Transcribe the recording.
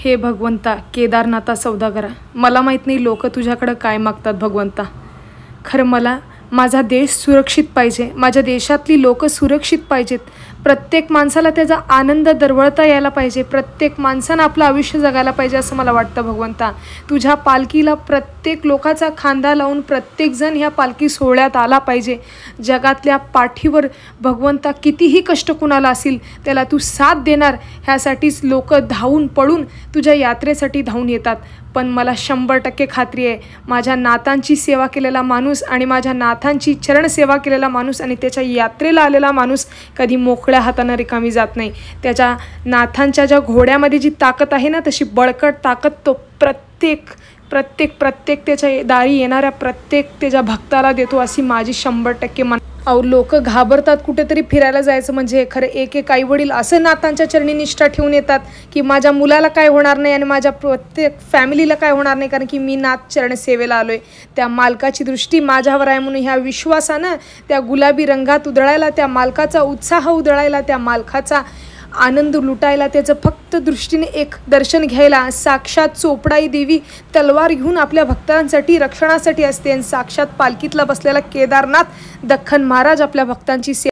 हे भगवंता, केदारनाथा सौदागरा, मला माहीत नाही लोक तुझ्याकडे काय मागतात भगवंता. खरं मला माझा देश सुरक्षित पाहिजे, माझ्या देशातली लोक सुरक्षित पाहिजेत. प्रत्येक माणसाला त्याचा आनंद दरवळता यायला पाहिजे, प्रत्येक माणसानं आपलं आयुष्य जगायला पाहिजे असं मला वाटतं भगवंता. तुझ्या पालखीला प्रत्येक लोकाचा खांदा लावून प्रत्येकजण ह्या पालखी सोहळ्यात आला पाहिजे. जगातल्या पाठीवर भगवंता कितीही कष्ट कुणाला असेल त्याला तू साथ देणार, ह्यासाठीच लोक धावून पळून तुझ्या यात्रेसाठी धावून येतात. पण मला 100% खात्री आहे, माझ्या नाथांची सेवा केलेला माणूस आणि माझ्या नाथांची चरणसेवा केलेला माणूस आणि त्याच्या यात्रेला आलेला माणूस कधी मोकळ्या हातानं रिकामी जात नाही. त्याच्या नाथांच्या ज्या घोड्यामध्ये जी ताकद आहे ना, तशी बळकट ताकद तो प्रत्येक त्याच्या दारी येणाऱ्या प्रत्येक त्याच्या भक्ताला देतो, अशी माझी 100% मान. अहो लोक घाबरतात कुठेतरी फिरायला जायचं म्हणजे. खरं एक आईवडील असं नाथांच्या चरणी निष्ठा ठेवून येतात की माझ्या मुलाला काय होणार नाही आणि माझ्या प्रत्येक फॅमिलीला काय होणार नाही, कारण की मी नाथ चरण सेवेला आलो आहे. त्या मालकाची दृष्टी माझ्यावर आहे म्हणून ह्या विश्वासानं त्या गुलाबी रंगात उधळायला, त्या मालकाचा उत्साह उधळायला, त्या मालकाचा आनंद लुटायला, त्याचं फक्त दृष्टीने एक दर्शन घ्यायला साक्षात चोपडाई देवी तलवार घेऊन आपल्या भक्तांसाठी रक्षणासाठी असते. आणि साक्षात पालखीतला बसलेला केदारनाथ दख्खन महाराज आपल्या भक्तांची